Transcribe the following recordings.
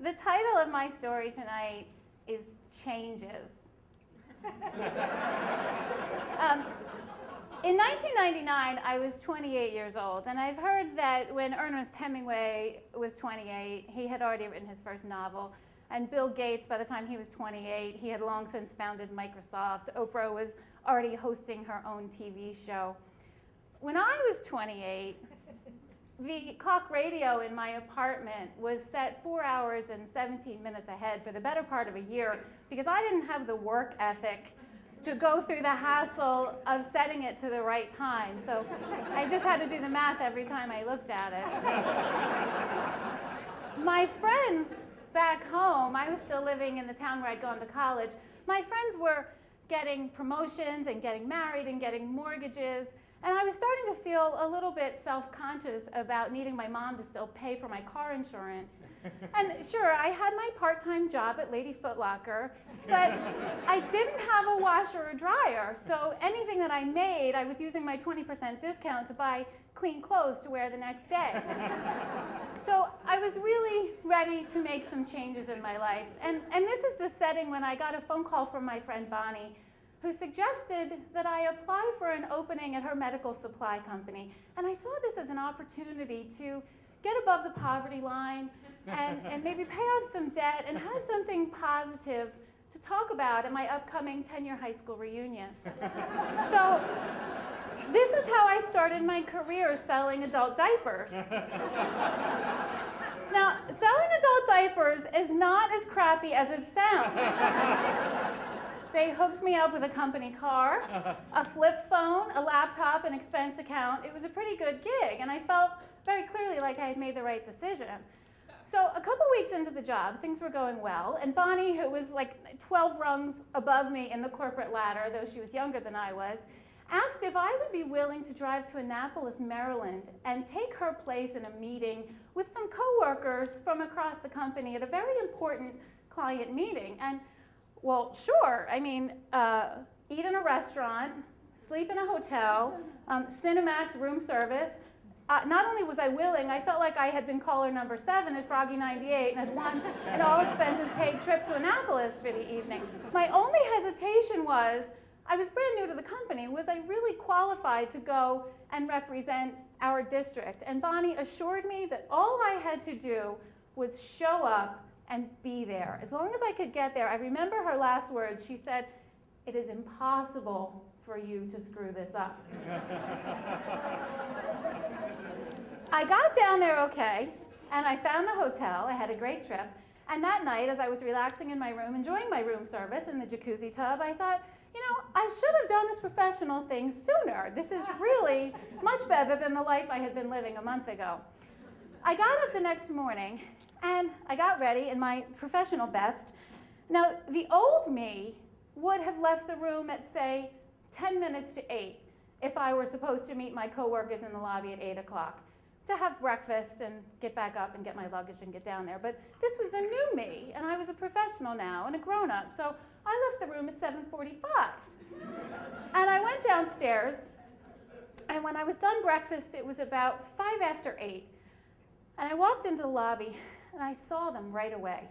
The title of my story tonight is Changes. In 1999, I was 28 years old, and I've heard that when Ernest Hemingway was 28, he had already written his first novel, and Bill Gates, by the time he was 28, he had long since founded Microsoft. Oprah was already hosting her own TV show. When I was 28, the clock radio in my apartment was set 4 hours and 17 minutes ahead for the better part of a year because I didn't have the work ethic to go through the hassle of setting it to the right time. So I just had to do the math every time I looked at it. My friends back home, I was still living in the town where I'd gone to college, my friends were getting promotions and getting married and getting mortgages. And I was starting to feel a little bit self-conscious about needing my mom to still pay for my car insurance. And sure, I had my part-time job at Lady Foot Locker, but I didn't have a washer or dryer. So anything that I made, I was using my 20% discount to buy clean clothes to wear the next day. So I was really ready to make some changes in my life. And this is the setting when I got a phone call from my friend Bonnie, who suggested that I apply for an opening at her medical supply company. And I saw this as an opportunity to get above the poverty line and maybe pay off some debt and have something positive to talk about at my upcoming 10-year high school reunion. So this is how I started my career selling adult diapers. Now, selling adult diapers is not as crappy as it sounds. They hooked me up with a company car, a flip phone, a laptop, an expense account. It was a pretty good gig, and I felt very clearly like I had made the right decision. So a couple weeks into the job, things were going well, and Bonnie, who was like 12 rungs above me in the corporate ladder, though she was younger than I was, asked if I would be willing to drive to Annapolis, Maryland, and take her place in a meeting with some coworkers from across the company at a very important client meeting. And well, sure. I mean, eat in a restaurant, sleep in a hotel, Cinemax room service. Not only was I willing, I felt like I had been caller number 7 at Froggy 98 and had won an all-expenses-paid trip to Annapolis for the evening. My only hesitation was, I was brand new to the company. Was I really qualified to go and represent our district? And Bonnie assured me that all I had to do was show up and be there. As long as I could get there. I remember her last words. She said, "It is impossible for you to screw this up." I got down there okay, and I found the hotel. I had a great trip. And that night, as I was relaxing in my room, enjoying my room service in the jacuzzi tub, I thought, you know, I should have done this professional thing sooner. This is really much better than the life I had been living a month ago. I got up the next morning, and I got ready in my professional best. Now, the old me would have left the room at, say, 10 minutes to 8 if I were supposed to meet my coworkers in the lobby at 8 o'clock to have breakfast and get back up and get my luggage and get down there. But this was the new me, and I was a professional now and a grown-up. So I left the room at 7:45. And I went downstairs, and when I was done breakfast, it was about 5 after 8. And I walked into the lobby, and I saw them right away,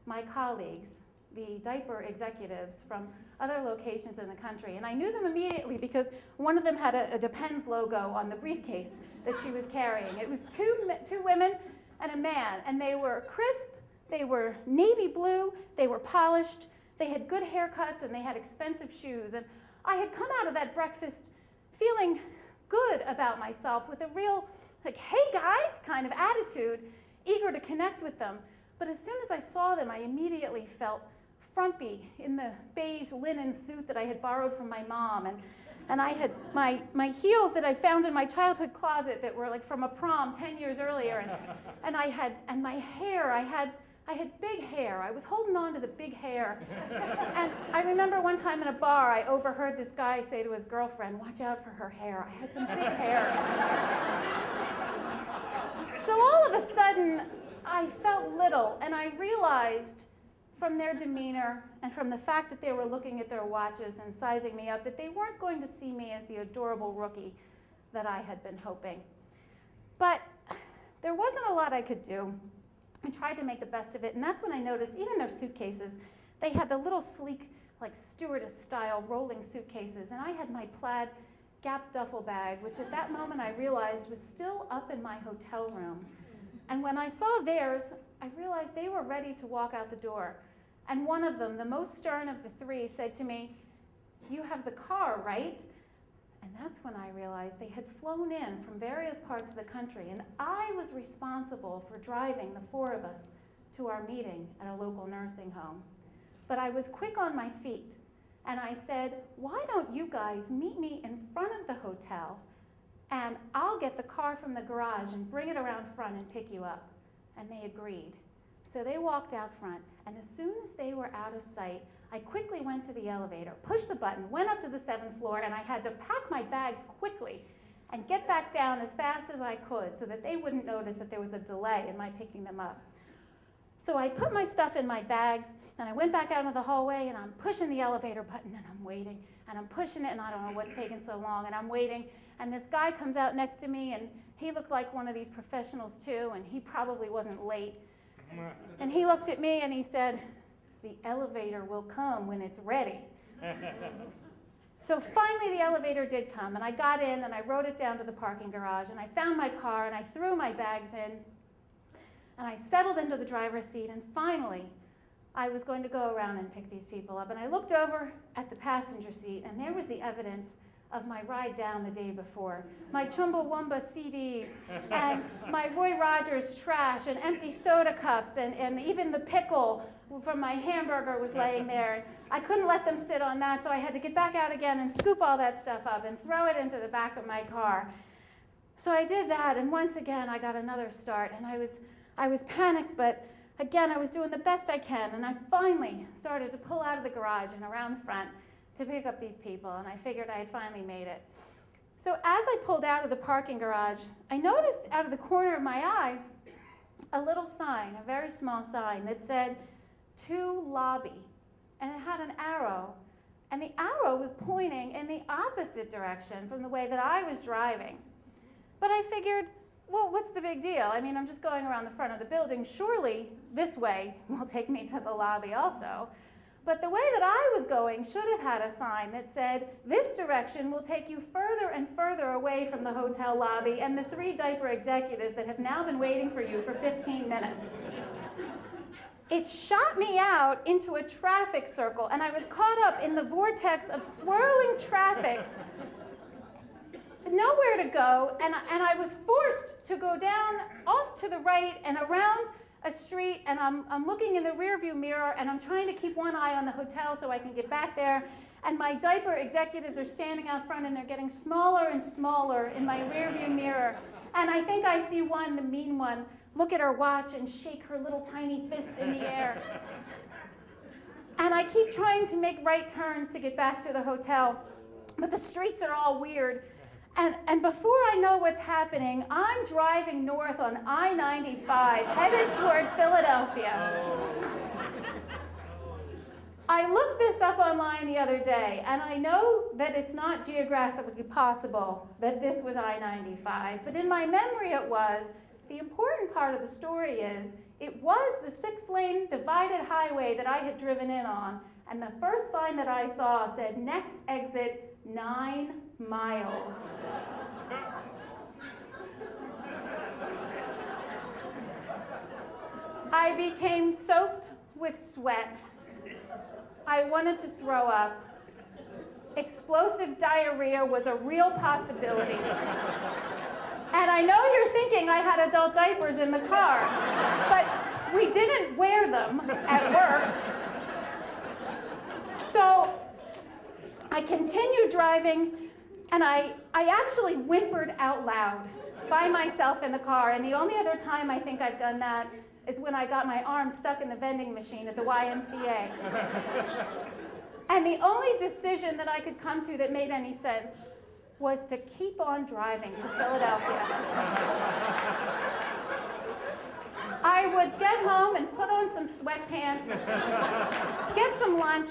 my colleagues, the diaper executives from other locations in the country. And I knew them immediately because one of them had a Depends logo on the briefcase that she was carrying. It was two women and a man, and they were crisp, they were navy blue, they were polished, they had good haircuts, and they had expensive shoes. And I had come out of that breakfast feeling good about myself with a real, like, hey guys kind of attitude, eager to connect with them. But as soon as I saw them, I immediately felt frumpy in the beige linen suit that I had borrowed from my mom. And I had my heels that I found in my childhood closet that were like from a prom 10 years earlier. And my hair, I had big hair. I was holding on to the big hair. And I remember one time in a bar, I overheard this guy say to his girlfriend, "Watch out for her hair." I had some big hair. So all of a sudden, I felt little, and I realized from their demeanor and from the fact that they were looking at their watches and sizing me up that they weren't going to see me as the adorable rookie that I had been hoping. But there wasn't a lot I could do. I tried to make the best of it, and that's when I noticed even their suitcases, they had the little sleek, like stewardess-style rolling suitcases, and I had my plaid Gap duffel bag, which at that moment I realized was still up in my hotel room. And when I saw theirs, I realized they were ready to walk out the door. And one of them, the most stern of the three, said to me, "You have the car, right?" And that's when I realized they had flown in from various parts of the country, and I was responsible for driving the four of us to our meeting at a local nursing home. But I was quick on my feet, and I said, "Why don't you guys meet me in front of the hotel, and I'll get the car from the garage and bring it around front and pick you up?" And they agreed. So they walked out front, and as soon as they were out of sight, I quickly went to the elevator, pushed the button, went up to the 7th floor, and I had to pack my bags quickly and get back down as fast as I could so that they wouldn't notice that there was a delay in my picking them up. So I put my stuff in my bags, and I went back out into the hallway, and I'm pushing the elevator button, and I'm waiting, and I'm pushing it, and I don't know what's taking so long, and I'm waiting, and this guy comes out next to me, and he looked like one of these professionals too, and he probably wasn't late. And he looked at me, and he said, "The elevator will come when it's ready." So finally the elevator did come, and I got in, and I rode it down to the parking garage, and I found my car, and I threw my bags in, and I settled into the driver's seat, and finally, I was going to go around and pick these people up. And I looked over at the passenger seat, and there was the evidence of my ride down the day before. My Chumbawamba CDs, and my Roy Rogers trash, and empty soda cups, and even the pickle from my hamburger was laying there. I couldn't let them sit on that, so I had to get back out again and scoop all that stuff up and throw it into the back of my car. So I did that, and once again, I got another start, and I was panicked, but again, I was doing the best I can, and I finally started to pull out of the garage and around the front to pick up these people, and I figured I had finally made it. So as I pulled out of the parking garage, I noticed out of the corner of my eye a little sign, a very small sign that said, "To lobby," and it had an arrow, and the arrow was pointing in the opposite direction from the way that I was driving. But I figured, well, what's the big deal? I mean, I'm just going around the front of the building. Surely this way will take me to the lobby also. But the way that I was going should have had a sign that said, "This direction will take you further and further away from the hotel lobby and the 3 diaper executives that have now been waiting for you for 15 minutes. It shot me out into a traffic circle, and I was caught up in the vortex of swirling traffic, nowhere to go, and I was forced to go down off to the right and around a street, and I'm looking in the rearview mirror, and I'm trying to keep one eye on the hotel so I can get back there, and my diaper executives are standing out front, and they're getting smaller and smaller in my rearview mirror, and I think I see one, the mean one, look at her watch and shake her little tiny fist in the air. And I keep trying to make right turns to get back to the hotel, but the streets are all weird. And before I know what's happening, I'm driving north on I-95, headed toward Philadelphia. I looked this up online the other day, and I know that it's not geographically possible that this was I-95, but in my memory it was. The important part of the story is, it was the 6-lane divided highway that I had driven in on, and the first sign that I saw said, "Next exit, 9 miles." I became soaked with sweat. I wanted to throw up. Explosive diarrhea was a real possibility. And I know you're thinking I had adult diapers in the car, but we didn't wear them at work. So I continued driving, and I actually whimpered out loud by myself in the car, and the only other time I think I've done that is when I got my arm stuck in the vending machine at the YMCA. And the only decision that I could come to that made any sense was to keep on driving to Philadelphia. I would get home and put on some sweatpants, get some lunch,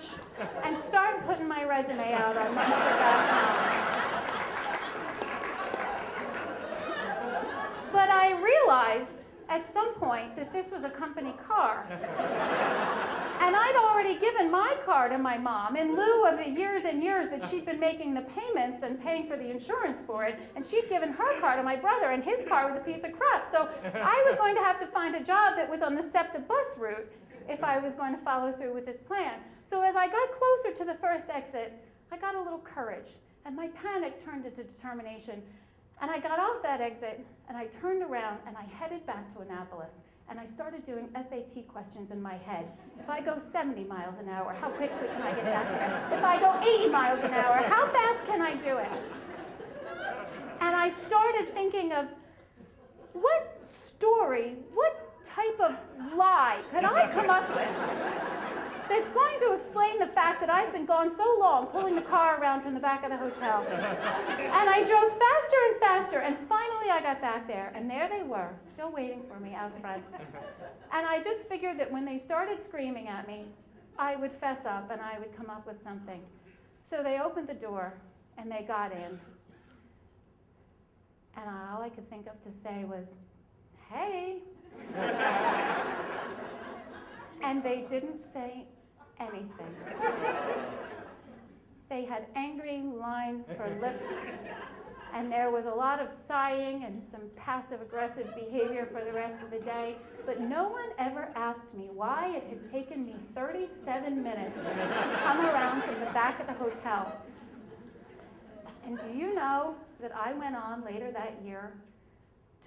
and start putting my resume out on Monster.com. But I realized at some point that this was a company car. And I'd already given my car to my mom in lieu of the years and years that she'd been making the payments and paying for the insurance for it. And she'd given her car to my brother, and his car was a piece of crap. So I was going to have to find a job that was on the SEPTA bus route if I was going to follow through with this plan. So as I got closer to the first exit, I got a little courage, and my panic turned into determination. And I got off that exit, and I turned around, and I headed back to Annapolis. And I started doing SAT questions in my head. If I go 70 miles an hour, how quickly can I get back there? If I go 80 miles an hour, how fast can I do it? And I started thinking of what story, what type of lie could I come up with that's going to explain the fact that I've been gone so long pulling the car around from the back of the hotel. And I drove faster and faster, and finally I got back there, and there they were, still waiting for me out front. And I just figured that when they started screaming at me, I would fess up and I would come up with something. So they opened the door, and they got in. And all I could think of to say was, hey. And they didn't say anything. They had angry lines for lips, and there was a lot of sighing and some passive-aggressive behavior for the rest of the day, but no one ever asked me why it had taken me 37 minutes to come around from the back of the hotel. And do you know that I went on later that year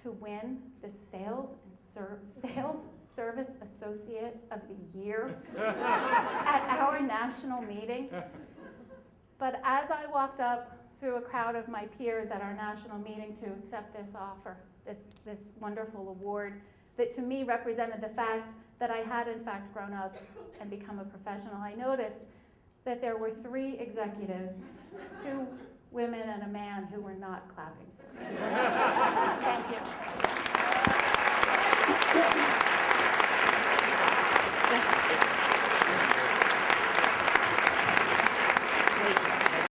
to win the Sales Service Associate of the Year at our national meeting? But as I walked up through a crowd of my peers at our national meeting to accept this offer, this wonderful award, that to me represented the fact that I had in fact grown up and become a professional, I noticed that there were 3 executives, 2 women and a man, who were not clapping. Thank you.